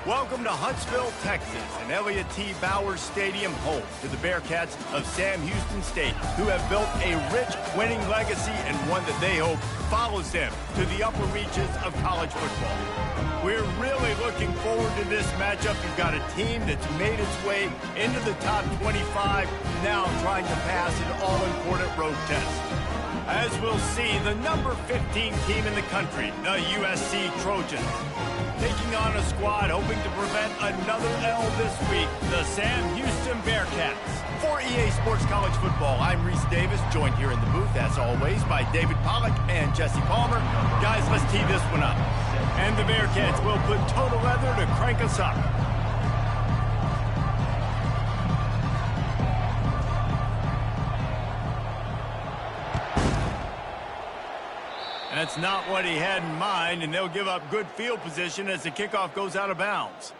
Welcome to Huntsville, Texas, and Elliott T. Bowers Stadium, home to the Bearcats of Sam Houston State, who have built a rich winning legacy and one that they hope follows them to the upper reaches of college football. We're really looking forward to this matchup. You've got a team that's made its way into the top 25, now trying to pass an all-important road test. As we'll see, the number 15 team in the country, the USC Trojans, taking on a squad hoping to prevent another L this week, the Sam Houston Bearcats. For EA Sports College Football, I'm Reese Davis, joined here in the booth, as always, by David Pollack and Jesse Palmer. Guys, let's tee this one up. And the Bearcats will put total leather to crank us up. That's not what he had in mind, and they'll give up good field position as the kickoff goes out of bounds.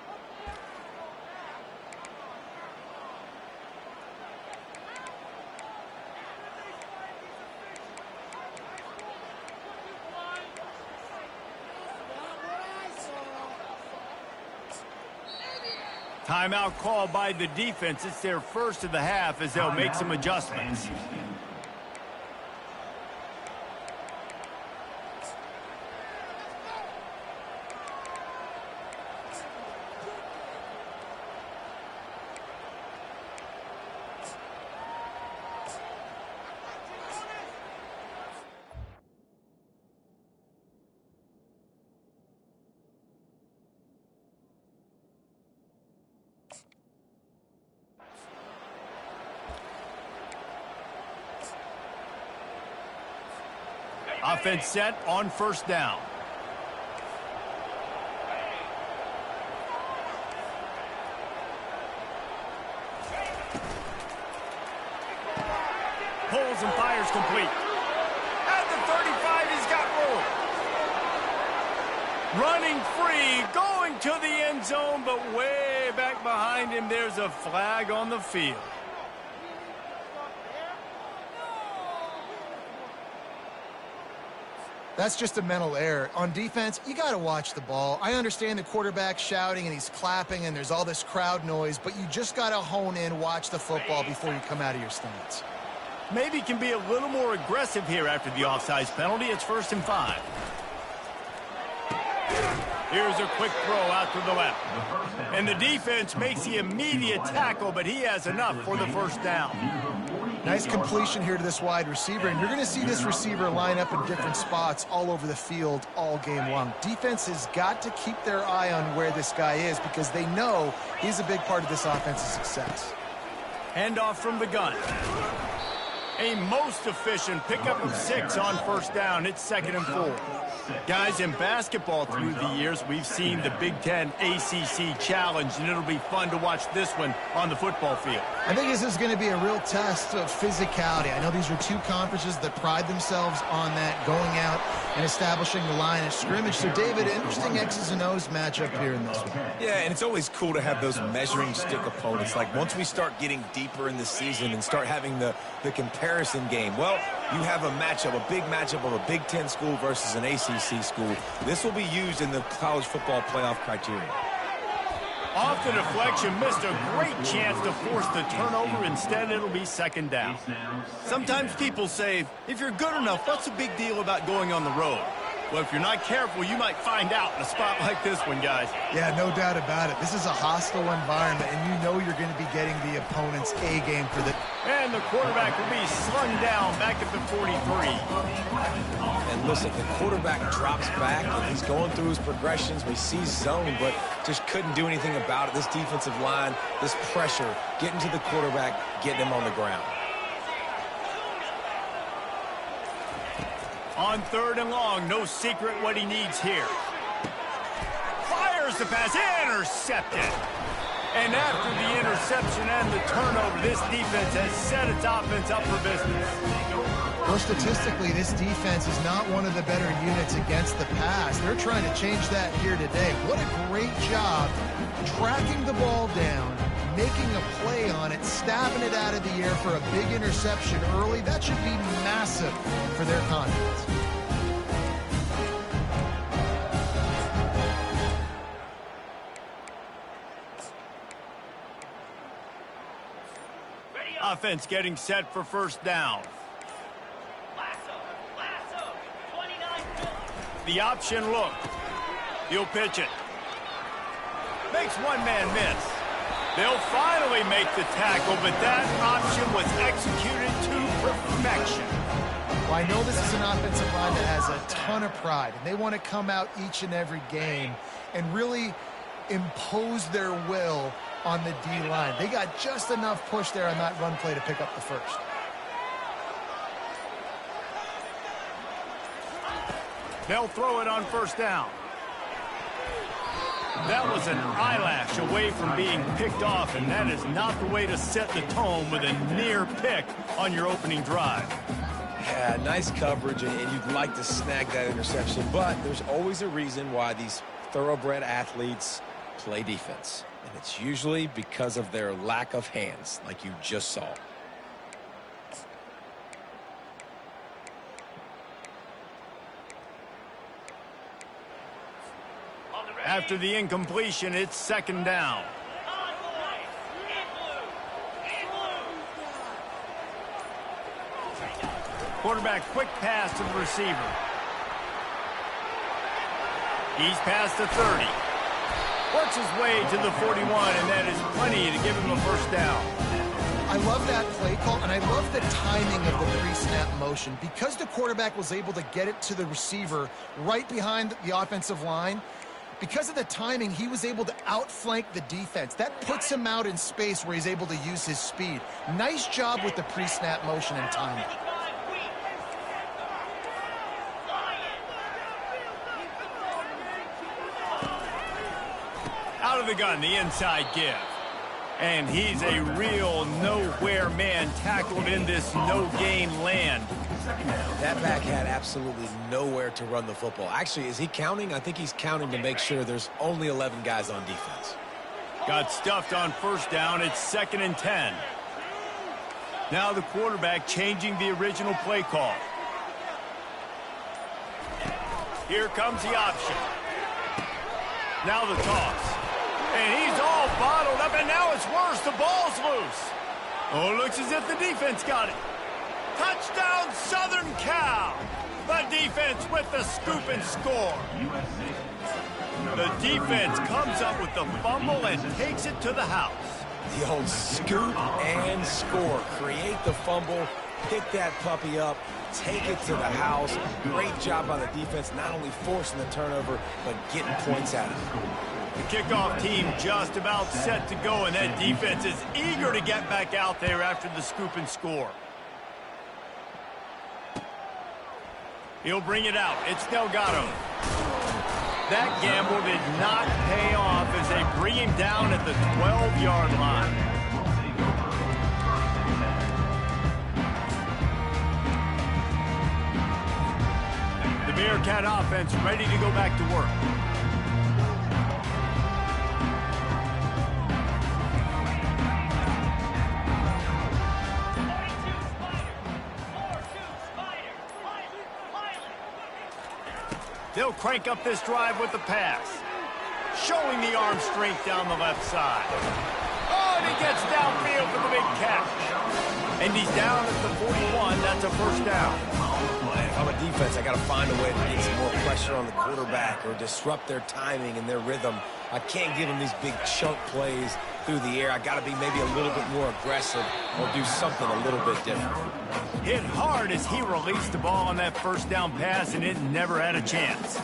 Timeout called by the defense. It's their first of the half as they'll make some adjustments. Offense set on first down. Pulls and fires complete. At the 35, he's got room. Running free, going to the end zone, but way back behind him, there's a flag on the field. That's just a mental error. On defense, you got to watch the ball. I understand the quarterback shouting and he's clapping and there's all this crowd noise, but you just got to hone in, watch the football before you come out of your stance. Maybe can be a little more aggressive here after the offsides penalty. It's 1st and 5. Here's a quick throw out to the left. And the defense makes the immediate tackle, but he has enough for the first down. Nice completion here to this wide receiver, and you're going to see this receiver line up in different spots all over the field all game long. Defense has got to keep their eye on where this guy is because they know he's a big part of this offense's success. Handoff from the gun. A most efficient pickup of 6 on first down. It's 2nd and 4. Guys, in basketball through the years, we've seen the Big Ten ACC Challenge, and it'll be fun to watch this one on the football field. I think this is going to be a real test of physicality. I know these are two conferences that pride themselves on that, going out and establishing the line of scrimmage. So, David, interesting X's and O's matchup here in this one. Yeah, and it's always cool to have those measuring stick opponents. Like, once we start getting deeper in the season and start having the comparison game, well, you have a matchup, a big matchup of a Big Ten school versus an ACC school. This will be used in the college football playoff criteria. Off the deflection, missed a great chance to force the turnover. Instead, it'll be 2nd down. Sometimes people say, if you're good enough, what's the big deal about going on the road? Well, if you're not careful, you might find out in a spot like this one, guys. Yeah, no doubt about it. This is a hostile environment, and you know you're going to be getting the opponent's A game for the... And the quarterback will be slung down back at the 43. And listen, the quarterback drops back, and he's going through his progressions. We see zone, but just couldn't do anything about it. This defensive line, this pressure, getting to the quarterback, getting him on the ground. On 3rd and long, no secret what he needs here. Fires the pass, intercepted. And after the interception and the turnover, this defense has set its offense up for business. Well, statistically, this defense is not one of the better units against the pass. They're trying to change that here today. What a great job tracking the ball down, making a play on it, stabbing it out of the air for a big interception early. That should be massive for their confidence. Offense getting set for first down. The option look. He'll pitch it. Makes one man miss. They'll finally make the tackle, but that option was executed to perfection. Well, I know this is an offensive line that has a ton of pride, and they want to come out each and every game and really impose their will on the D-line. They got just enough push there on that run play to pick up the first. They'll throw it on first down. That was an eyelash away from being picked off, and that is not the way to set the tone with a near pick on your opening drive. Yeah, nice coverage, and you'd like to snag that interception, but there's always a reason why these thoroughbred athletes play defense, and it's usually because of their lack of hands, like you just saw. After the incompletion, it's second down. Quarterback quick pass to the receiver. He's past the 30. Works his way to the 41, and that is plenty to give him a first down. I love that play call, and I love the timing of the pre-snap motion. Because the quarterback was able to get it to the receiver right behind the offensive line, because of the timing, he was able to outflank the defense. That puts him out in space where he's able to use his speed. Nice job with the pre-snap motion and timing. Out of the gun, the inside give. And he's a real nowhere man tackled in this no-gain land. That back had absolutely nowhere to run the football. Actually, is he counting? I think he's counting to make sure there's only 11 guys on defense. Got stuffed on first down. It's 2nd and 10. Now the quarterback changing the original play call. Here comes the option. Now the toss. And he's all bottled up, and now it's worse. The ball's loose. Oh, it looks as if the defense got it. Touchdown, Southern Cal. The defense with the scoop and score. The defense comes up with the fumble and takes it to the house. The old scoop and score. Create the fumble, pick that puppy up, take it to the house. Great job by the defense, not only forcing the turnover, but getting points out of it. The kickoff team just about set to go, and that defense is eager to get back out there after the scoop and score. He'll bring it out. It's Delgado. That gamble did not pay off as they bring him down at the 12-yard line. The Bearcat offense ready to go back to work. They'll crank up this drive with the pass. Showing the arm strength down the left side. Oh, and he gets downfield for the big catch. And he's down at the 41. That's a first down. If I'm a defense, I got to find a way to get some more pressure on the quarterback or disrupt their timing and their rhythm. I can't give them these big chunk plays through the air. I got to be maybe a little bit more aggressive or do something a little bit different. Hit hard as he released the ball on that first down pass, and it never had a chance.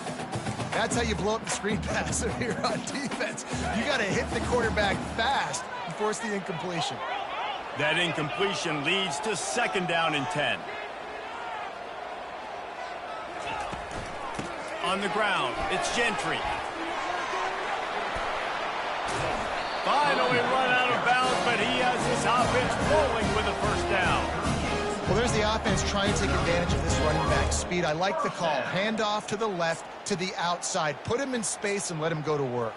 That's how you blow up the screen pass here on defense. You got to hit the quarterback fast and force the incompletion. That incompletion leads to 2nd down and 10. On the ground, it's Gentry. Finally run out of bounds, but he has his offense rolling with a first down. Well, there's the offense trying to take advantage of this running back speed. I like the call. Hand off to the left, to the outside. Put him in space and let him go to work.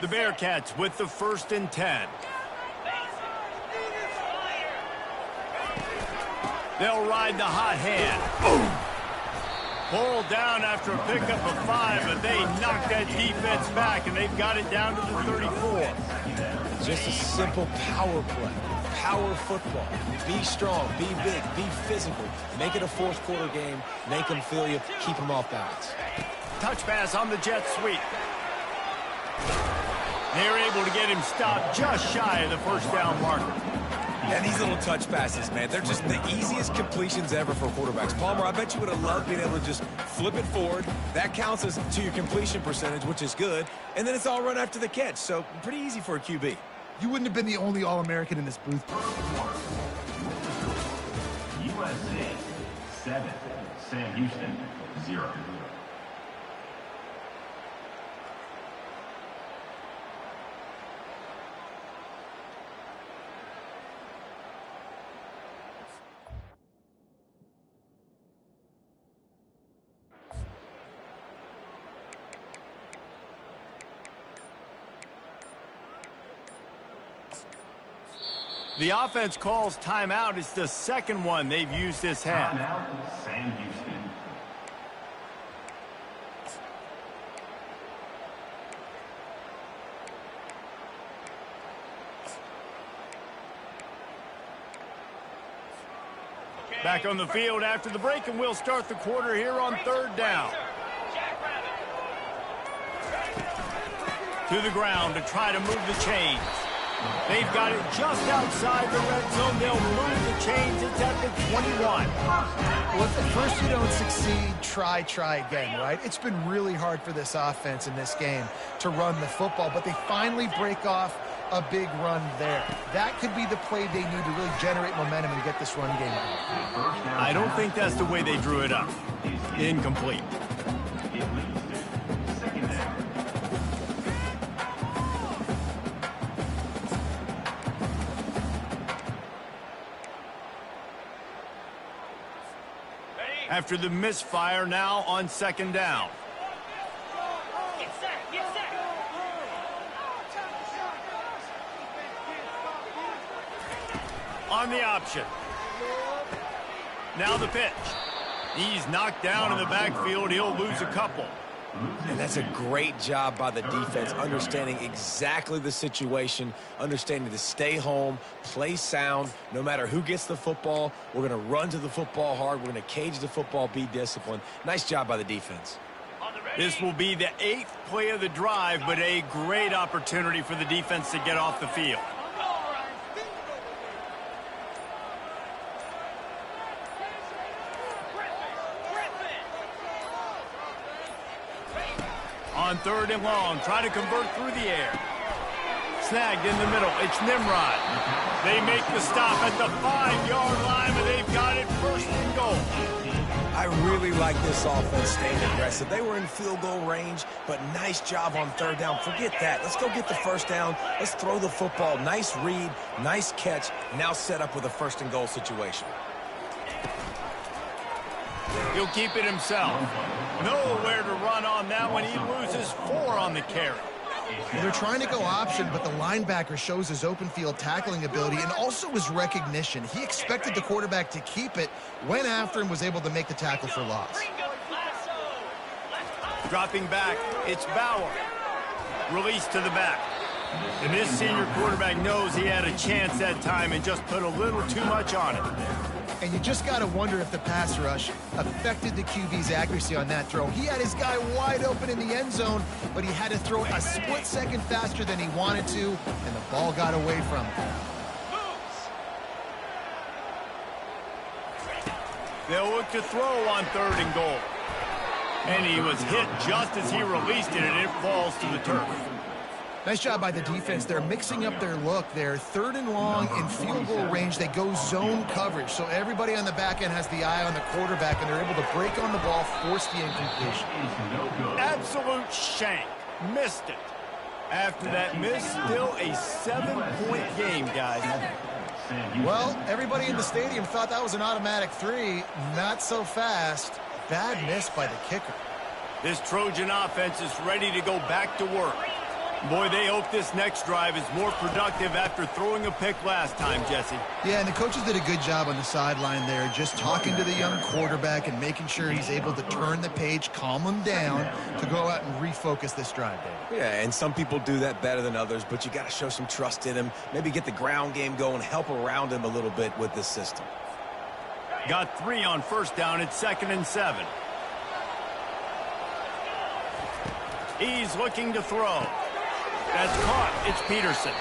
The Bearcats with the 1st and 10. They'll ride the hot hand. Boom. Pulled down after a pickup of 5, but they knocked that defense back, and they've got it down to the 34. Just a simple power play. Power football. Be strong, be big, be physical. Make it a fourth quarter game. Make them feel you. Keep them off balance. Touch pass on the jet sweep. They're able to get him stopped just shy of the first down marker. Yeah, these little touch passes, man, they're just the easiest completions ever for quarterbacks. Palmer, I bet you would have loved being able to just flip it forward. That counts as to your completion percentage, which is good. And then it's all run after the catch, so pretty easy for a QB. You wouldn't have been the only All-American in this booth. USA 7, Sam Houston 0. The offense calls timeout. It's the second one they've used this half. Timeout, Sam Houston. Back on the field after the break, and we'll start the quarter here on third down. To the ground to try to move the chains. They've got it just outside the red zone. They'll move the chains. It's at the 21. Well, if at first you don't succeed, try again, right? It's been really hard for this offense in this game to run the football, but they finally break off a big run there. That could be the play they need to really generate momentum and get this run game going. I don't think that's the way they drew it up. Incomplete. After the misfire, now on second down. On the option. Now the pitch. He's knocked down in the backfield. He'll lose a couple. And that's a great job by the defense, understanding exactly the situation, understanding to stay home, play sound. No matter who gets the football, we're going to run to the football hard. We're going to cage the football, be disciplined. Nice job by the defense. This will be the 8th play of the drive, but a great opportunity for the defense to get off the field. On third and long, try to convert through the air. Snagged in the middle, it's Nimrod. They make the stop at the 5-yard line, but they've got it first and goal. I really like this offense staying aggressive. They were in field goal range, but nice job on third down. Forget that. Let's go get the first down. Let's throw the football. Nice read, nice catch. Now set up with a first and goal situation. He'll keep it himself. Nowhere to run on that one. He loses 4 on the carry. They're trying to go option, but the linebacker shows his open field tackling ability and also his recognition. He expected the quarterback to keep it, went after and was able to make the tackle for loss. Dropping back, it's Bauer. Release to the back. And this senior quarterback knows he had a chance that time and just put a little too much on it. And you just got to wonder if the pass rush affected the QB's accuracy on that throw. He had his guy wide open in the end zone, but he had to throw a split second faster than he wanted to, and the ball got away from him. They'll look to throw on third and goal. And he was hit just as he released it, and it falls to the turf. Nice job by the defense. They're mixing up their look. They're third and long in field goal range. They go zone coverage. So everybody on the back end has the eye on the quarterback, and they're able to break on the ball, force the incompletion. Absolute shank. Missed it. After that miss, still a 7-point game, guys. Well, everybody in the stadium thought that was an automatic 3. Not so fast. Bad miss by the kicker. This Trojan offense is ready to go back to work. Boy, they hope this next drive is more productive after throwing a pick last time, Jesse. Yeah, and the coaches did a good job on the sideline there, just talking to the young quarterback and making sure he's able to turn the page, calm him down to go out and refocus this drive, David. Yeah, and some people do that better than others, but you got to show some trust in him, maybe get the ground game going, help around him a little bit with this system. Got 3 on first down. It's 2nd and 7. He's looking to throw. That's caught. It's Peterson.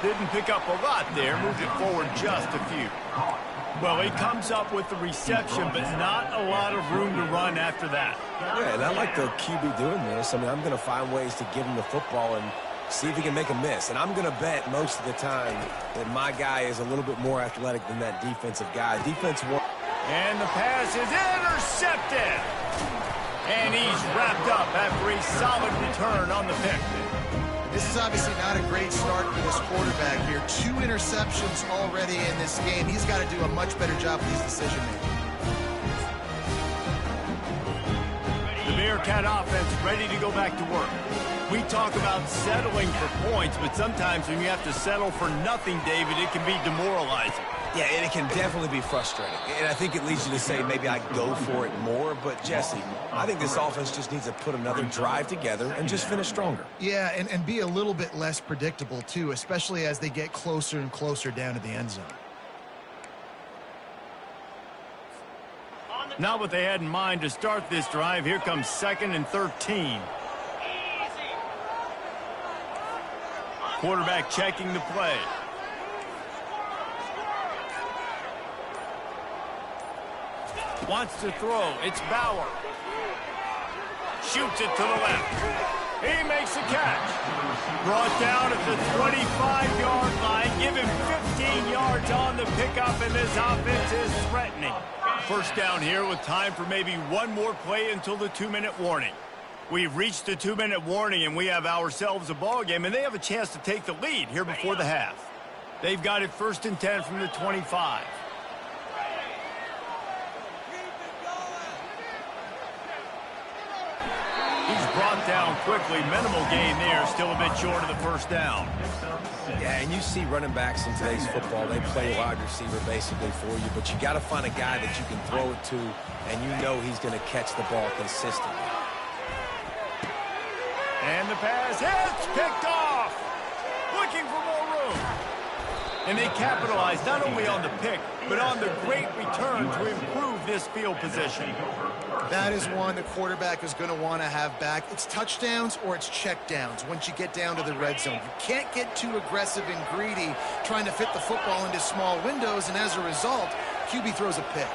Didn't pick up a lot there. Moved it forward just a few. Well, he comes up with the reception, but not a lot of room to run after that. Yeah, and I like the QB doing this. I mean, I'm going to find ways to give him the football and see if he can make a miss. And I'm going to bet most of the time that my guy is a little bit more athletic than that defensive guy. Defense won. And the pass is intercepted. And he's wrapped up after a solid return on the pick. This is obviously not a great start for this quarterback here. 2 interceptions already in this game. He's got to do a much better job with his decision-making. The Bearcat offense ready to go back to work. We talk about settling for points, but sometimes when you have to settle for nothing, David, it can be demoralizing. Yeah, and it can definitely be frustrating. And I think it leads you to say maybe I go for it more. But, Jesse, I think this offense just needs to put another drive together and just finish stronger. Yeah, and be a little bit less predictable, too, especially as they get closer and closer down to the end zone. Not what they had in mind to start this drive. Here comes 2nd and 13. Quarterback checking the play. Wants to throw. It's Bauer. Shoots it to the left. He makes the catch. Brought down at the 25-yard line. Give him 15 yards on the pickup, and this offense is threatening. First down here with time for maybe one more play until the 2-minute warning. We've reached the 2-minute warning, and we have ourselves a ball game, and they have a chance to take the lead here before the half. They've got it 1st and 10 from the 25. He's brought down quickly. Minimal gain there. Still a bit short of the first down. Yeah, and you see running backs in today's football, they play wide receiver basically for you, but you got to find a guy that you can throw it to, and you know he's going to catch the ball consistently. And the pass hits, picked off. Looking for more room. And they capitalize not only on the pick, but on the great return to improve this field position. That is one the quarterback is going to want to have back. It's touchdowns or it's checkdowns once you get down to the red zone. You can't get too aggressive and greedy trying to fit the football into small windows, and as a result, QB throws a pick.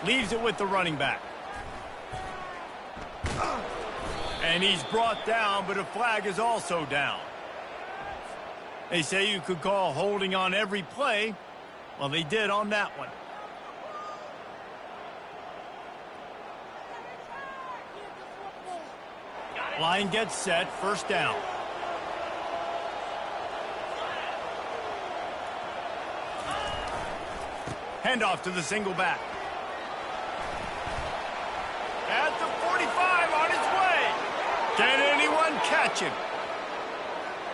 Leaves it with the running back. And he's brought down, but a flag is also down. They say you could call holding on every play. Well, they did on that one. Line gets set, first down. Handoff to the single back. At the 45 on his way. Can anyone catch him?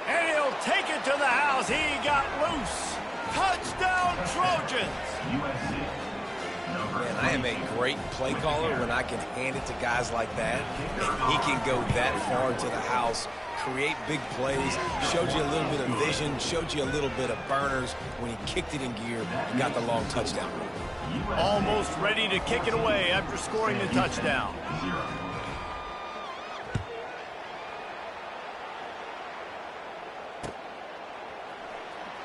And he'll take it to the house. He got loose. Touchdown, Trojans. Man, I am a great play caller when I can hand it to guys like that. He can go that far to the house, create big plays, showed you a little bit of vision, showed you a little bit of burners when he kicked it in gear and got the long touchdown. Almost ready to kick it away after scoring the touchdown.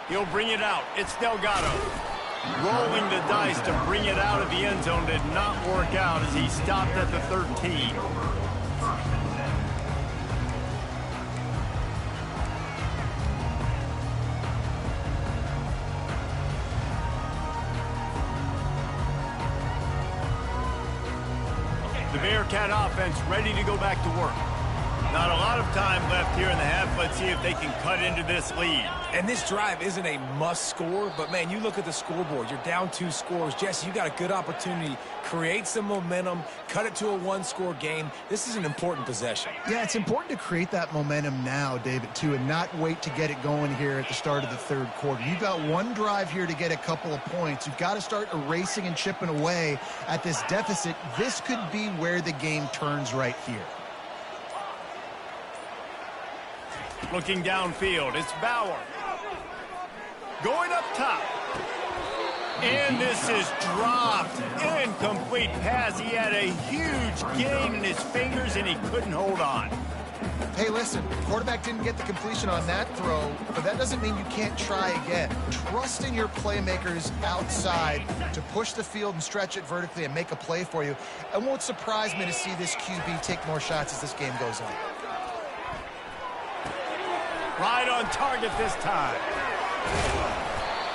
He'll bring it out. It's Delgado. Rolling the dice to bring it out of the end zone did not work out as he stopped at the 13. The Bearcat offense ready to go back to work. Not a lot of time left here in the half. Let's see if they can cut into this lead. And this drive isn't a must score, but, man, you look at the scoreboard. You're down 2 scores. Jesse, you got a good opportunity. Create some momentum. Cut it to a 1-score game. This is an important possession. Yeah, it's important to create that momentum now, David, too, and not wait to get it going here at the start of the third quarter. You've got one drive here to get a couple of points. You've got to start erasing and chipping away at this deficit. This could be where the game turns right here. Looking downfield, it's Bauer. Going up top. And this is dropped. Incomplete pass. He had a huge gain in his fingers, and he couldn't hold on. Hey, listen, quarterback didn't get the completion on that throw, but that doesn't mean you can't try again. Trust in your playmakers outside to push the field and stretch it vertically and make a play for you. It won't surprise me to see this QB take more shots as this game goes on. Right on target this time.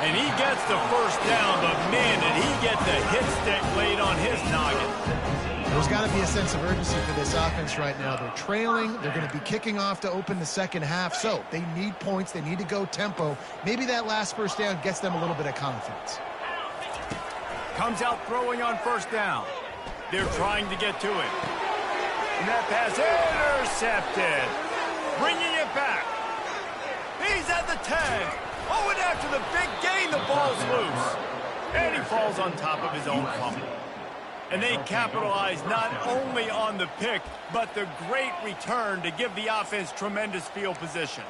And he gets the first down, but man, did he get the hit stick laid on his noggin. There's got to be a sense of urgency for this offense right now. They're trailing. They're going to be kicking off to open the second half, so they need points. They need to go tempo. Maybe that last first down gets them a little bit of confidence. Comes out throwing on first down. They're trying to get to it. And that pass intercepted. Bringing it back. He's at the 10. Oh, and after the big gain, the ball's loose. And he falls on top of his own fumble. And they capitalize not only on the pick, but the great return to give the offense tremendous field position.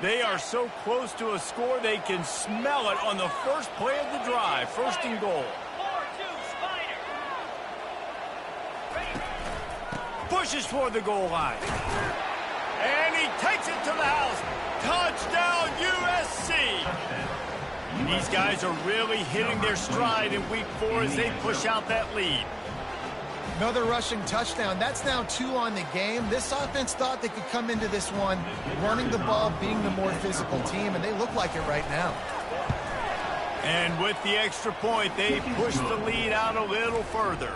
They are so close to a score, they can smell it on the first play of the drive. First and goal. Pushes toward the goal line. And he takes it to the house. Touchdown, USC. These guys are really hitting their stride in week 4 as they push out that lead. Another rushing touchdown. That's now 2 on the game. This offense thought they could come into this one running the ball, being the more physical team, and they look like it right now. And with the extra point, they push the lead out a little further.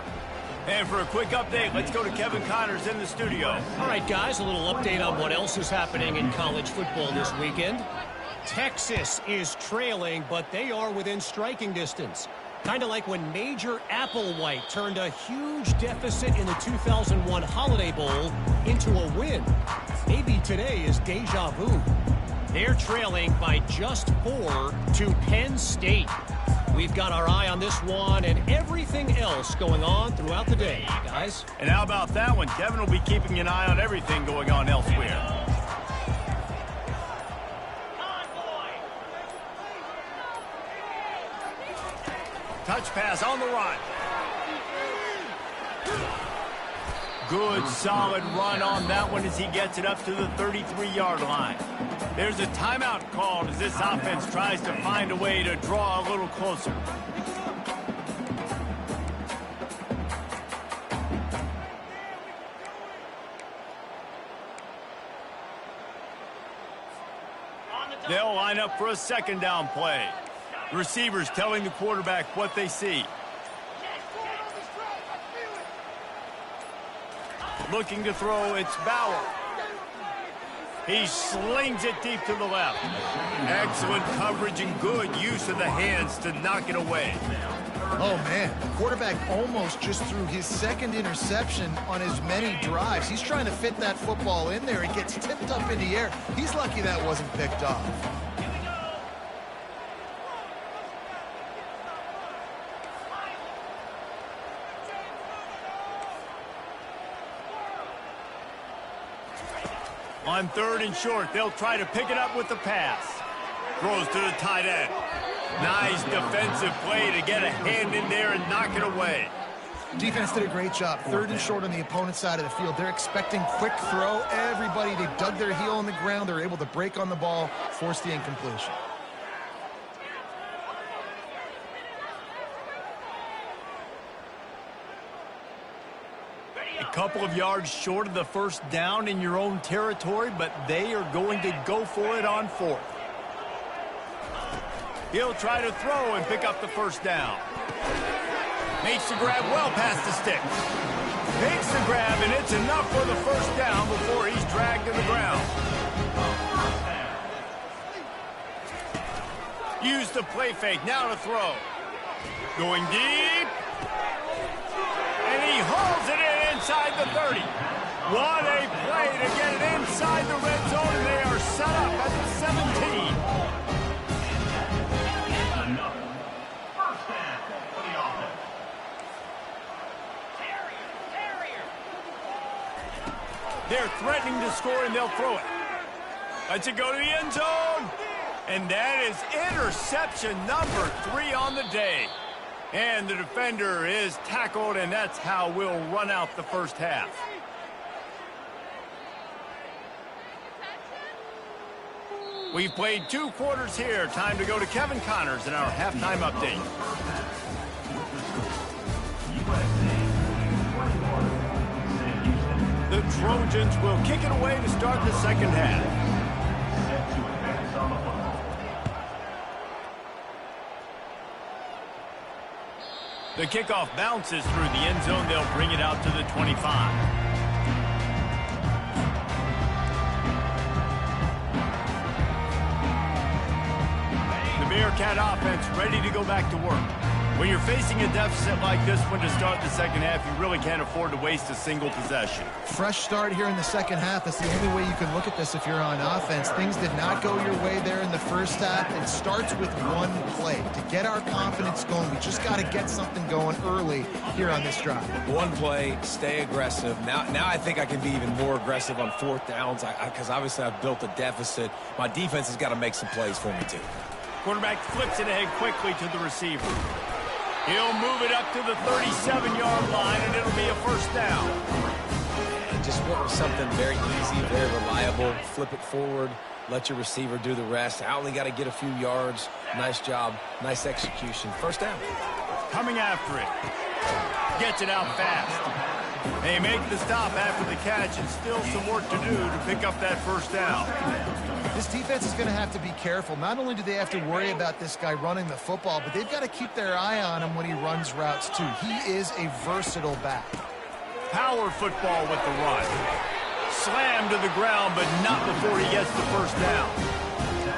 And for a quick update, let's go to Kevin Connors in the studio. All right, guys, a little update on what else is happening in college football this weekend. Texas is trailing, but they are within striking distance. Kind of like when Major Applewhite turned a huge deficit in the 2001 Holiday Bowl into a win. Maybe today is deja vu. They're trailing by just 4 to Penn State. We've got our eye on this one and everything else going on throughout the day, guys. And how about that one? Kevin will be keeping an eye on everything going on elsewhere. Touch pass on the run. Good, solid run on that one as he gets it up to the 33-yard line. There's a timeout called as this offense tries to find a way to draw a little closer. They'll line up for a second down play. The receivers telling the quarterback what they see. Looking to throw, it's Bauer. He slings it deep to the left. Excellent coverage and good use of the hands to knock it away. Oh, man, the quarterback almost just threw his second interception on as many drives. He's trying to fit that football in there. It gets tipped up in the air. He's lucky that wasn't picked off. On 3rd and short, they'll try to pick it up with the pass. Throws to the tight end. Nice defensive play to get a hand in there and knock it away. Defense did a great job. 3rd and short on the opponent's side of the field. They're expecting quick throw. Everybody, they dug their heel on the ground. They're able to break on the ball, force the incompletion. A couple of yards short of the first down in your own territory, but they are going to go for it on 4th. He'll try to throw and pick up the first down. Makes the grab well past the stick. Makes the grab, and it's enough for the first down before he's dragged to the ground. Use the play fake, now to throw. Going deep. And he hauls it in inside the 30. What a play to get it inside the red zone, and they are set up at the 17. They're threatening to score, and they'll throw it. Lets it go to the end zone. And that is interception number 3 on the day. And the defender is tackled, and that's how we'll run out the first half. We've played 2 quarters here. Time to go to Kevin Connors in our halftime update. The Trojans will kick it away to start the second half. The kickoff bounces through the end zone. They'll bring it out to the 25. The Bearcat offense ready to go back to work. When you're facing a deficit like this one to start the second half, you really can't afford to waste a single possession. Fresh start here in the second half. That's the only way you can look at this if you're on offense. Things did not go your way there in the first half. It starts with one play. To get our confidence going, we just got to get something going early here on this drive. One play, stay aggressive. Now I think I can be even more aggressive on 4th downs because obviously I've built a deficit. My defense has got to make some plays for me too. Quarterback flips it ahead quickly to the receiver. He'll move it up to the 37-yard line, and it'll be a first down. And just went with something very easy, very reliable. Flip it forward, let your receiver do the rest. I only got to get a few yards. Nice job, nice execution. First down. Coming after it. Gets it out fast. They make the stop after the catch, and still some work to do to pick up that first down. This defense is going to have to be careful. Not only do they have to worry about this guy running the football, but they've got to keep their eye on him when he runs routes too. He is a versatile back. Power football with the run. Slammed to the ground, but not before he gets the first down.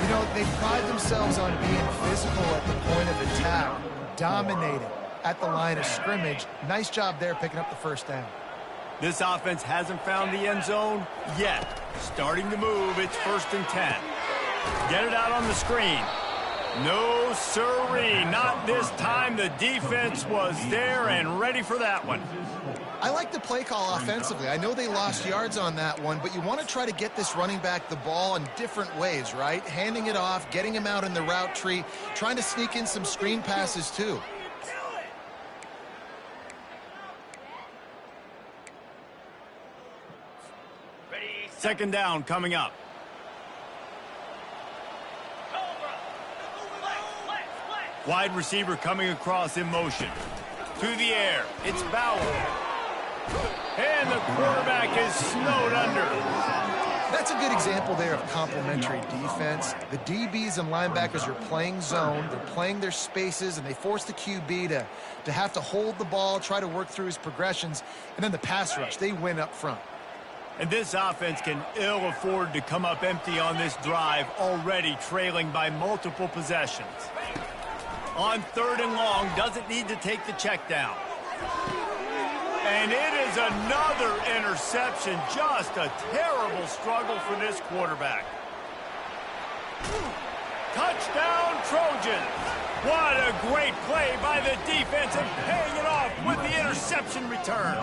You know, they pride themselves on being physical at the point of attack, dominating at the line of scrimmage. Nice job there picking up the first down. This offense hasn't found the end zone yet. Starting to move, it's 1st and 10. Get it out on the screen. No sirree, not this time. The defense was there and ready for that one. I like the play call offensively. I know they lost yards on that one, but you want to try to get this running back the ball in different ways, right? Handing it off, getting him out in the route tree, trying to sneak in some screen passes too. Second down coming up. Wide receiver coming across in motion. To the air. It's Bauer. And the quarterback is snowed under. That's a good example there of complementary defense. The DBs and linebackers are playing zone. They're playing their spaces, and they force the QB to have to hold the ball, try to work through his progressions. And then the pass rush, they win up front. And this offense can ill afford to come up empty on this drive, already trailing by multiple possessions. On 3rd and long, doesn't need to take the check down. And it is another interception. Just a terrible struggle for this quarterback. Touchdown, Trojans. What a great play by the defense and paying it off with the interception return.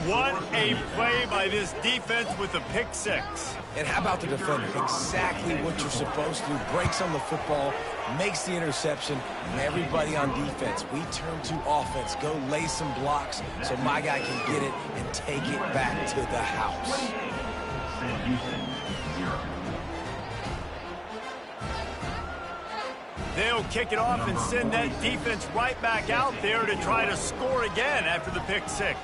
What a play by this defense with the pick 6. And how about the defender? Exactly what you're supposed to. Breaks on the football, makes the interception, and everybody on defense, we turn to offense. Go lay some blocks so my guy can get it and take it back to the house. Sam Houston, 0. They'll kick it off and send that defense right back out there to try to score again after the pick 6.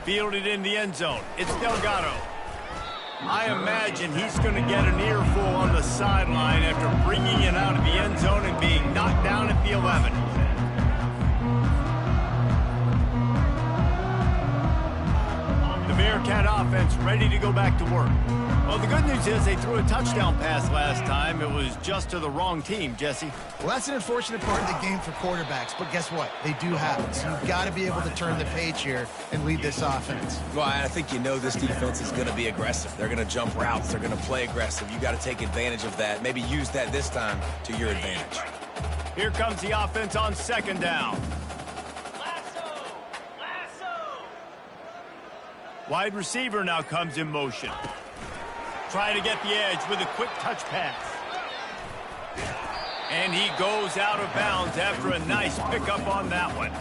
Fielded in the end zone. It's Delgado. I imagine he's going to get an earful on the sideline after bringing it out of the end zone and being knocked down at the 11. The Bearcat offense ready to go back to work. Well, the good news is they threw a touchdown pass last time. It was just to the wrong team, Jesse. Well, that's an unfortunate part of the game for quarterbacks, but guess what? They do happen. So you've got to be able to turn the page here and lead this offense. Well, I think you know this defense is going to be aggressive. They're going to jump routes. They're going to play aggressive. You got to take advantage of that. Maybe use that this time to your advantage. Here comes the offense on second down. Wide receiver now comes in motion. Trying to get the edge with a quick touch pass. And he goes out of bounds after a nice pickup on that one.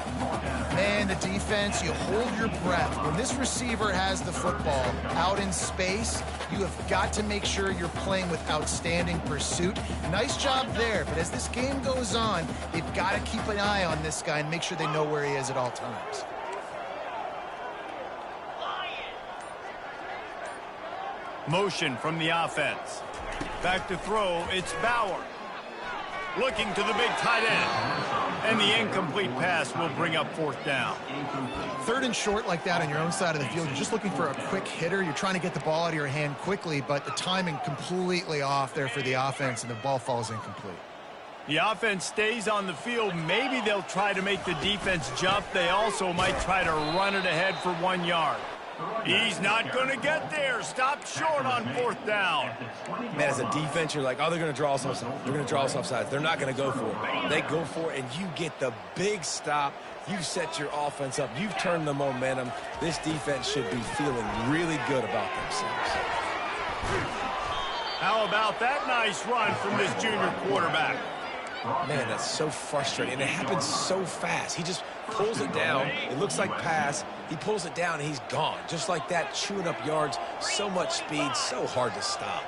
Man, the defense, you hold your breath. When this receiver has the football out in space, you have got to make sure you're playing with outstanding pursuit. Nice job there, but as this game goes on, they've got to keep an eye on this guy and make sure they know where he is at all times. Motion from the offense. Back to throw, it's Bauer. Looking to the big tight end. And the incomplete pass will bring up fourth down. Third and short like that on your own side of the field, you're just looking for a quick hitter. You're trying to get the ball out of your hand quickly, but the timing completely off there for the offense, and the ball falls incomplete. The offense stays on the field. Maybe they'll try to make the defense jump. They also might try to run it ahead for 1 yard. He's not going to get there. Stop short on fourth down. Man, as a defense, you're like, oh, they're going to draw us offside. They're going to draw us offside. They're not going to go for it. They go for it, and you get the big stop. You've set your offense up. You've turned the momentum. This defense should be feeling really good about themselves. How about that nice run from this junior quarterback? Man, that's so frustrating, and it happens so fast. He just pulls it down. It looks like pass. He pulls it down, and he's gone. Just like that, chewing up yards. So much speed, so hard to stop.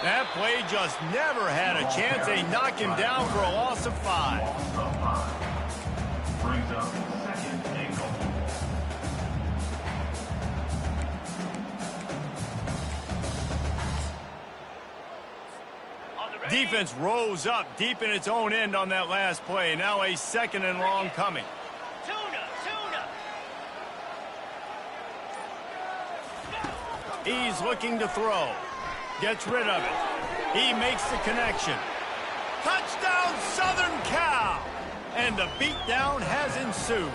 That play just never had a chance. They knock him down for a loss of 5. Brings up second and goal. Defense rose up deep in its own end on that last play. Now a second and long coming. He's looking to throw. Gets rid of it. He makes the connection. Touchdown, Southern Cal! And the beatdown has ensued.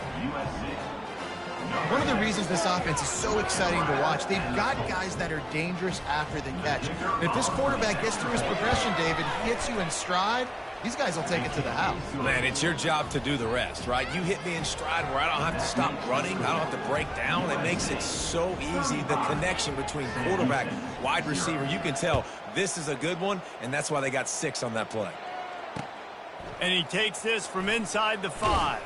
One of the reasons this offense is so exciting to watch, they've got guys that are dangerous after the catch. And if this quarterback gets through his progression, David, hits you in stride, these guys will take it to the house. Man, it's your job to do the rest, right? You hit me in stride where I don't have to stop running. I don't have to break down. It makes it so easy. The connection between quarterback, wide receiver, you can tell this is a good one, and that's why they got 6 on that play. And he takes this from inside the 5.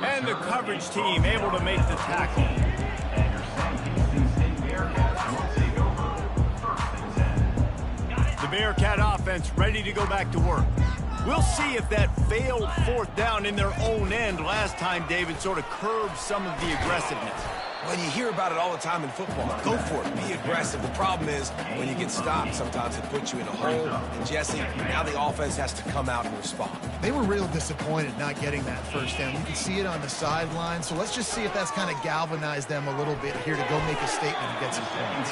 And the coverage team able to make the tackle. The Bearcat offense ready to go back to work. We'll see if that failed fourth down in their own end last time, David, sort of curbed some of the aggressiveness. Well, you hear about it all the time in football. Go for it. Be aggressive. The problem is when you get stopped, sometimes it puts you in a hole. And, Jesse, now the offense has to come out and respond. They were real disappointed not getting that first down. You can see it on the sideline. So let's just see if that's kind of galvanized them a little bit here to go make a statement and get some points.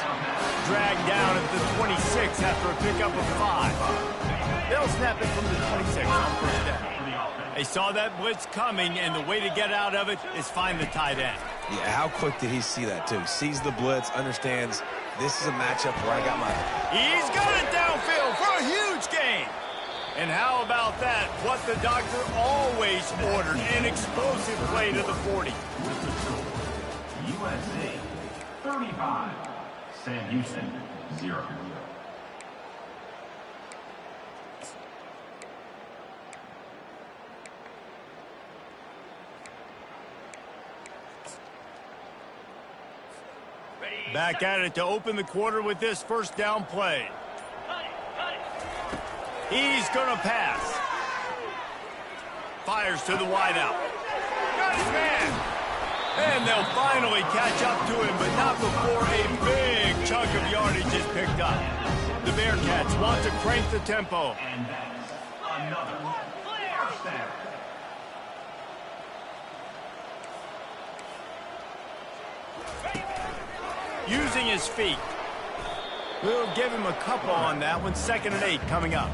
Dragged down at the 26 after a pickup of 5. They'll snap it from the 26 on first down. They saw that blitz coming, and the way to get out of it is find the tight end. Yeah, how quick did he see that, too? Sees the blitz, understands this is a matchup where I got my... He's got it downfield for a huge gain. And how about that? What the doctor always ordered, an explosive play to the 40. USA 35, Sam Houston 0. Back at it to open the quarter with this first down play. He's going to pass. fires to the wideout. Got his man. And they'll finally catch up to him, but not before a big chunk of yardage is picked up. The Bearcats want to crank the tempo. And that's another first down. Using his feet. We'll give him a couple on that one. 2nd and 8 coming up.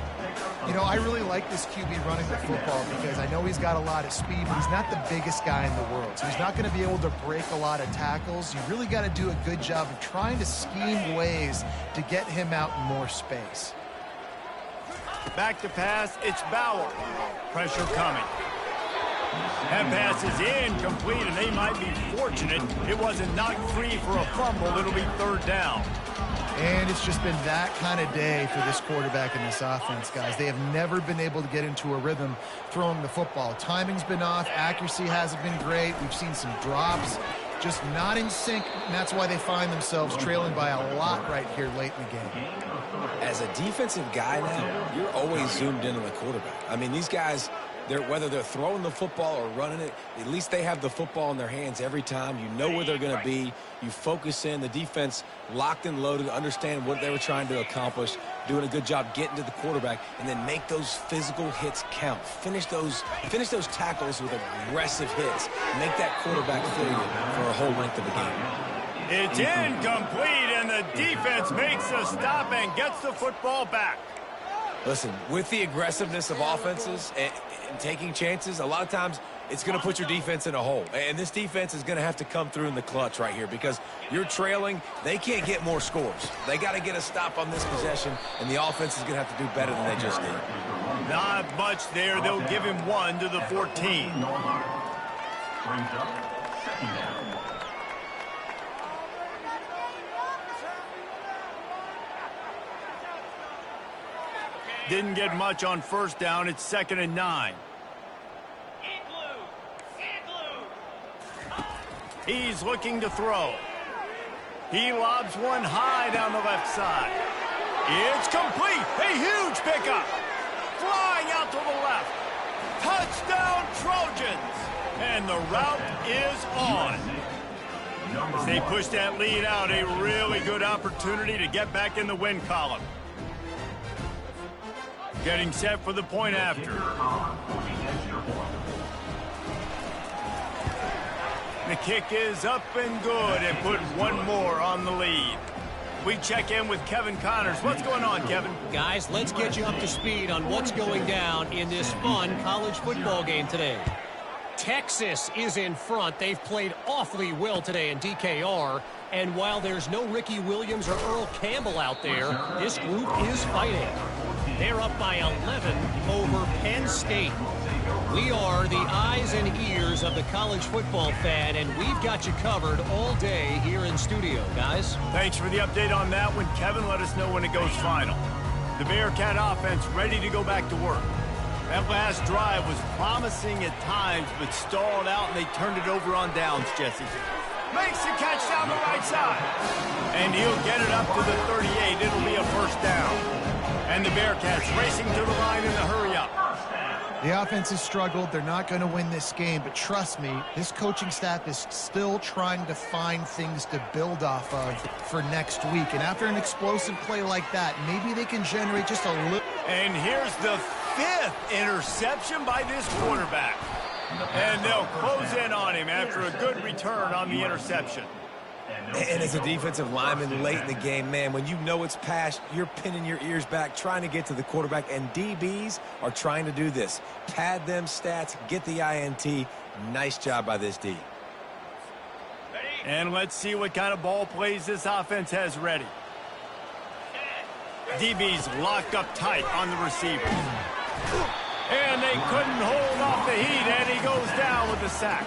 You know, I really like this QB running the football because I know he's got a lot of speed, but he's not the biggest guy in the world. So he's not going to be able to break a lot of tackles. You really got to do a good job of trying to scheme ways to get him out in more space. Back to pass, it's Bauer. Pressure coming. That pass is incomplete, and they might be fortunate it wasn't knocked free for a fumble. It'll be 3rd down. And it's just been that kind of day for this quarterback and this offense, guys. They have never been able to get into a rhythm throwing the football. Timing's been off. Accuracy hasn't been great. We've seen some drops, just not in sync, and that's why they find themselves trailing by a lot right here late in the game. As a defensive guy now, you're always zoomed in on the quarterback. I mean, these guys, whether they're throwing the football or running it, at least they have the football in their hands every time. You know where they're going to be. You focus in. The defense locked and loaded, understand what they were trying to accomplish, doing a good job getting to the quarterback, and then make those physical hits count. Finish those tackles with aggressive hits. Make that quarterback feel you for a whole length of the game. It's incomplete, and the defense makes a stop and gets the football back. Listen, with the aggressiveness of offenses and taking chances, a lot of times it's going to put your defense in a hole. And this defense is going to have to come through in the clutch right here because you're trailing. They can't get more scores. They got to get a stop on this possession, and the offense is going to have to do better than they just did. Not much there. They'll give him 1 to the 14. Brings up 2nd down. Didn't get much on 1st down. It's 2nd and 9. He's looking to throw. He lobs one high down the left side. It's complete. A huge pickup. Flying out to the left. Touchdown Trojans. And the route is on. As they push that lead out, a really good opportunity to get back in the win column. Getting set for the point after. The kick is up and good and put one more on the lead. We check in with Kevin Connors. What's going on, Kevin? Guys, let's get you up to speed on what's going down in this fun college football game today. Texas is in front. They've played awfully well today in DKR. And while there's no Ricky Williams or Earl Campbell out there, this group is fighting. They're up by 11 over Penn State. We are the eyes and ears of the college football fan, and we've got you covered all day here in studio, guys. Thanks for the update on that one, Kevin. Let us know when it goes final. The Bearcat offense ready to go back to work. That last drive was promising at times, but stalled out, and they turned it over on downs, Jesse. Makes the catch down the right side. And he'll get it up to the 38. It'll be a 1st down. And the Bearcats racing to the line in the hurry-up. The offense has struggled. They're not going to win this game, but trust me, this coaching staff is still trying to find things to build off of for next week. And after an explosive play like that, maybe they can generate just a little. And here's the 5th interception by this quarterback. And they'll close in on him after a good return on the interception. And as a defensive lineman late in the game, man, when you know it's past, you're pinning your ears back, trying to get to the quarterback, and DBs are trying to do this. Pad them stats, get the INT. Nice job by this D. And let's see what kind of ball plays this offense has ready. DBs locked up tight on the receivers. And they couldn't hold off the heat, and he goes down with the sack.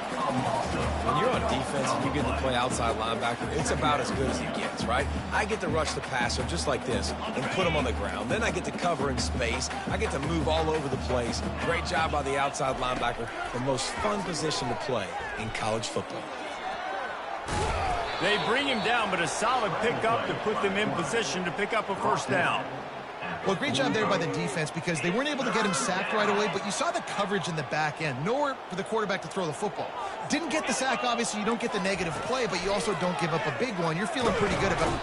When you're on defense and you get to play outside linebacker, it's about as good as he gets, right? I get to rush the passer just like this and put him on the ground. Then I get to cover in space. I get to move all over the place. Great job by the outside linebacker. The most fun position to play in college football. They bring him down, but a solid pickup to put them in position to pick up a 1st down. Well, great job there by the defense because they weren't able to get him sacked right away, but you saw the coverage in the back end. Nowhere for the quarterback to throw the football. Didn't get the sack, obviously. You don't get the negative play, but you also don't give up a big one. You're feeling pretty good about it.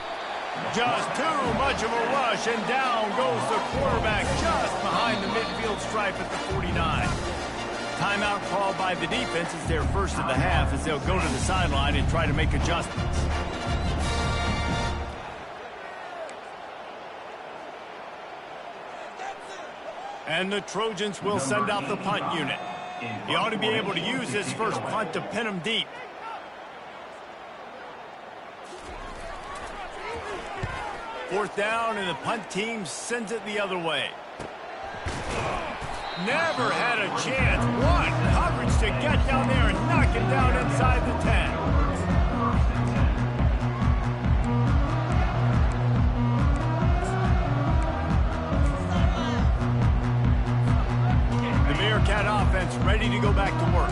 Just too much of a rush, and down goes the quarterback just behind the midfield stripe at the 49. Timeout called by the defense. It's their first of the half as they'll go to the sideline and try to make adjustments. And the Trojans will send out the punt unit. He ought to be able to use this first punt to pin him deep. Fourth down, and the punt team sends it the other way. Never had a chance. What coverage to get down there and knock him down inside the 10. The Bearcat offense ready to go back to work.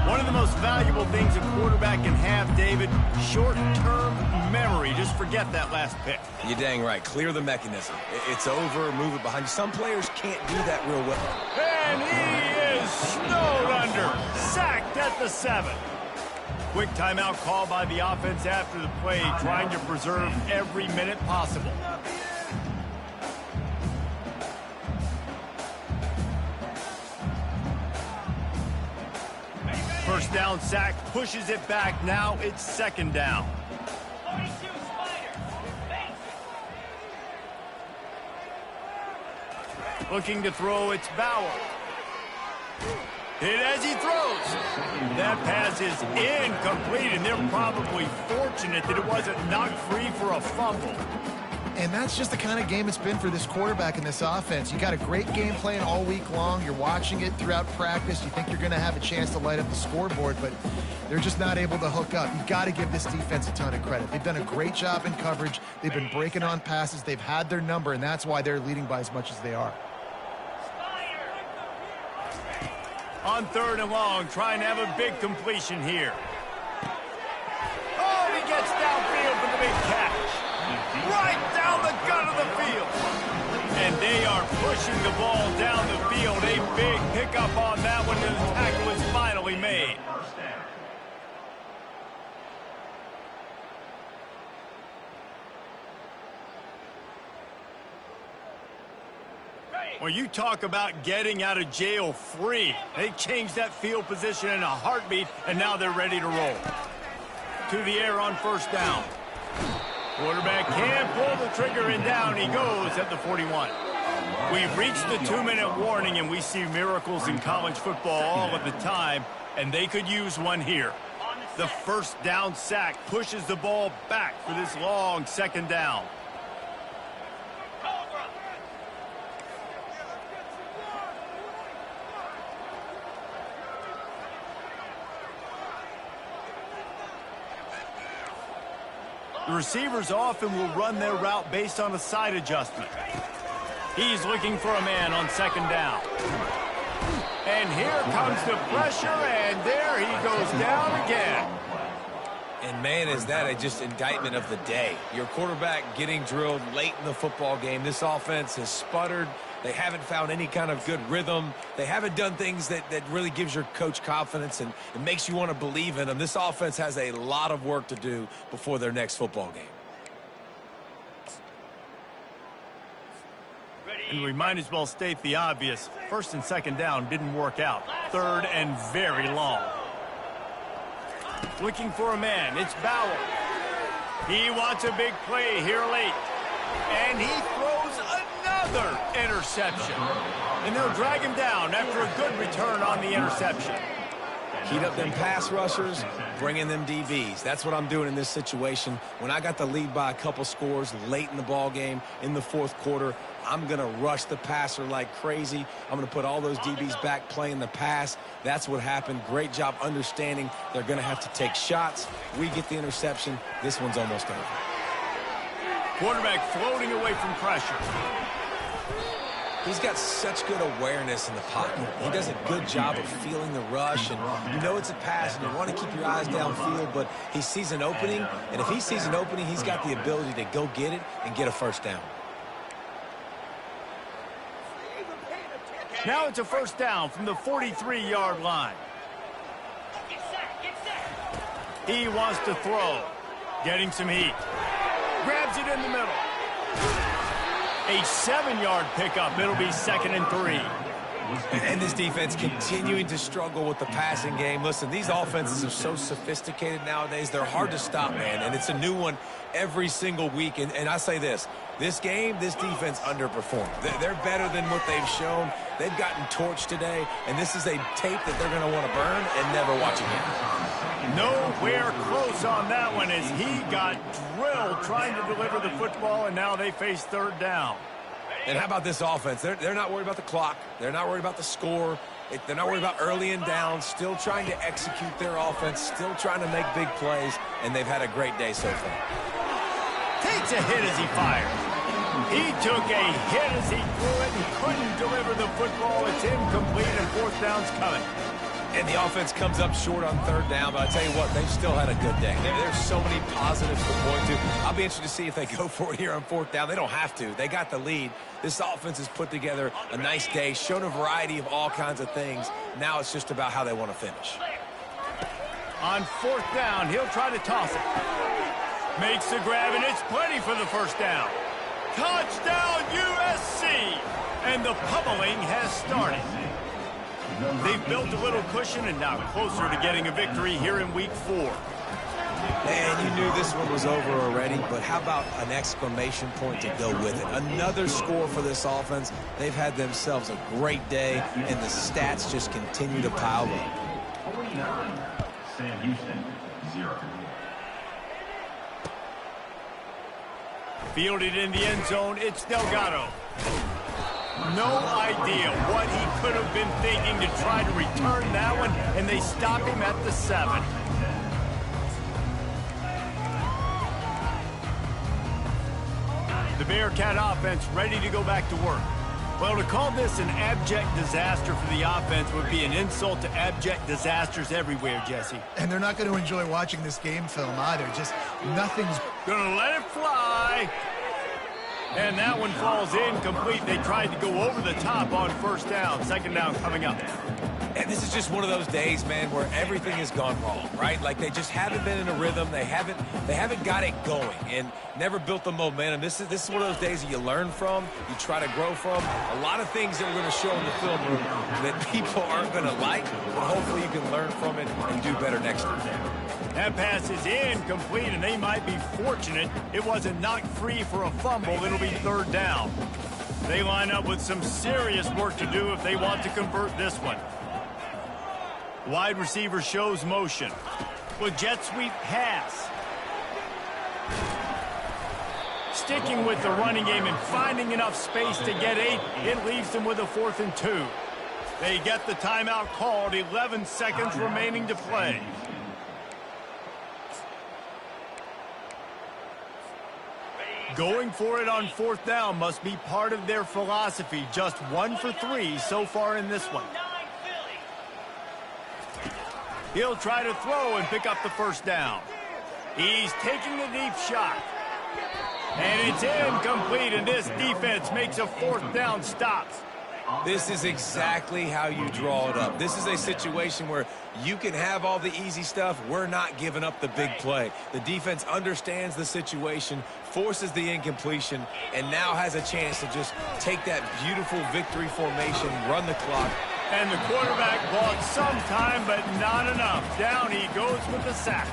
One of the most valuable things a quarterback can have, David, short-term memory. Just forget that last pick. You're dang right. Clear the mechanism. It's over, move it behind you. Some players can't do that real well. And he is snowed under. Sacked at the 7. Quick timeout call by the offense after the play, trying to preserve every minute possible. First down sack, pushes it back. Now it's second down. Looking to throw, it's Bauer. Hit as he throws. That pass is incomplete, and they're probably fortunate that it wasn't knocked free for a fumble. And that's just the kind of game it's been for this quarterback in this offense. You got a great game plan all week long. You're watching it throughout practice. You think you're going to have a chance to light up the scoreboard, but they're just not able to hook up. You've got to give this defense a ton of credit. They've done a great job in coverage. They've been breaking on passes. They've had their number, and that's why they're leading by as much as they are. On third and long, trying to have a big completion here. Oh, he gets downfield for the big catch. Right down the gut of the field. And they are pushing the ball down the field. A big pickup on that one, and the tackle is finally made. Well, you talk about getting out of jail free. They changed that field position in a heartbeat, and now they're ready to roll. To the air on first down. Quarterback can pull the trigger, and down he goes at the 41. We've reached the 2-minute warning, and we see miracles in college football all of the time, and they could use one here. The first down sack pushes the ball back for this long second down. The receivers often will run their route based on a side adjustment. He's looking for a man on second down. And here comes the pressure, and there he goes down again. And, man, is that just indictment of the day. Your quarterback getting drilled late in the football game. This offense has sputtered. They haven't found any kind of good rhythm. They haven't done things that really gives your coach confidence and it makes you want to believe in them. This offense has a lot of work to do before their next football game. And we might as well state the obvious. First and second down didn't work out. Third and very long. Looking for a man. It's Bauer. He wants a big play here late. And he throws another interception. And they'll drag him down after a good return on the interception. Heat up them pass rushers, bring in them DBs. That's what I'm doing in this situation. When I got the lead by a couple scores late in the ball game, in the fourth quarter, I'm going to rush the passer like crazy. I'm going to put all those DBs back playing the pass. That's what happened. Great job understanding they're going to have to take shots. We get the interception. This one's almost over. Quarterback floating away from pressure. He's got such good awareness in the pocket. He does a good job of feeling the rush, and you know it's a pass, and you want to keep your eyes downfield, but he sees an opening, and if he sees an opening, he's got the ability to go get it and get a first down. Now it's a first down from the 43-yard line. He wants to throw. Getting some heat. Grabs it in the middle. A 7-yard pickup. It'll be 2nd and 3. And this defense continuing to struggle with the passing game. Listen, these offenses are so sophisticated nowadays. They're hard to stop, man. And it's a new one every single week. And I say this game, this defense underperformed. They're better than what they've shown. They've gotten torched today. And this is a tape that they're going to want to burn and never watch again. Nowhere close on that one as he got drilled trying to deliver the football, and now they face 3rd down. And how about this offense? They're not worried about the clock. They're not worried about the score. They're not worried about early and down. Still trying to execute their offense. Still trying to make big plays. And they've had a great day so far. Takes a hit as he fires. He took a hit as he threw it and couldn't deliver the football. It's incomplete and 4th down's coming. And the offense comes up short on 3rd down, but I tell you what, they've still had a good day. There's so many positives to point to. I'll be interested to see if they go for it here on 4th down. They don't have to. They got the lead. This offense has put together a nice day, shown a variety of all kinds of things. Now it's just about how they want to finish. On 4th down, he'll try to toss it. Makes the grab, and it's plenty for the 1st down. Touchdown, USC! And the pummeling has started. They've built a little cushion and now closer to getting a victory here in Week 4. And you knew this one was over already, but how about an exclamation point to go with it? Another score for this offense. They've had themselves a great day, and the stats just continue to pile up. 49, Sam Houston, 0. Fielded in the end zone, it's Delgado. No idea what he could have been thinking to try to return that one, and they stop him at the 7. The Bearcat offense ready to go back to work. Well, to call this an abject disaster for the offense would be an insult to abject disasters everywhere, Jesse. And they're not going to enjoy watching this game film either. Just nothing's Gonna let it fly. And that one falls incomplete. They tried to go over the top on 1st down. 2nd down coming up. And this is just one of those days, man, where everything has gone wrong, right? Like they just haven't been in a rhythm. They haven't got it going and never built the momentum. This is one of those days that you learn from, you try to grow from. A lot of things that we're going to show in the film room that people aren't going to like, but hopefully you can learn from it and do better next time. That pass is incomplete, and they might be fortunate it wasn't knocked free for a fumble. It'll be 3rd down. They line up with some serious work to do if they want to convert this one. Wide receiver shows motion. With jet sweep pass. Sticking with the running game and finding enough space to get 8, it leaves them with a 4th and 2. They get the timeout called, 11 seconds remaining to play. Going for it on 4th down must be part of their philosophy. Just 1 for 3 so far in this one. He'll try to throw and pick up the 1st down. He's taking a deep shot. And it's incomplete, and this defense makes a 4th down stop. This is exactly how you draw it up. This is a situation where you can have all the easy stuff. We're not giving up the big play. The defense understands the situation, forces the incompletion, and now has a chance to just take that beautiful victory formation, run the clock. And the quarterback bought some time, but not enough. Down he goes with the sack.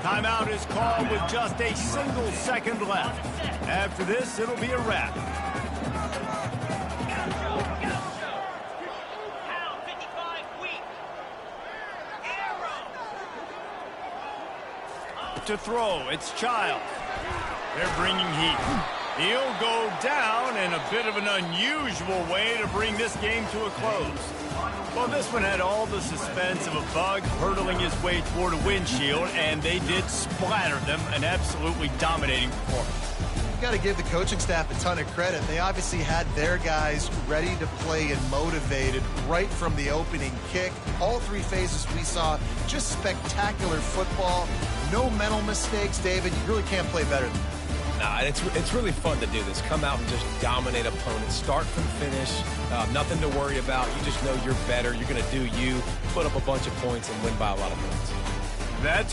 Timeout is called with just a single second left. After this, it'll be a wrap. To throw, it's Child. They're bringing heat. He'll go down in a bit of an unusual way to bring this game to a close. Well, this one had all the suspense of a bug hurtling his way toward a windshield, and they did splatter them, an absolutely dominating performance. You got to give the coaching staff a ton of credit. They obviously had their guys ready to play and motivated right from the opening kick. All 3 phases we saw, just spectacular football. No mental mistakes, David. You really can't play better than that. Nah, it's really fun to do this. Come out and just dominate opponents. Start from finish. Nothing to worry about. You just know you're better. You're going to do you, put up a bunch of points, and win by a lot of points. That's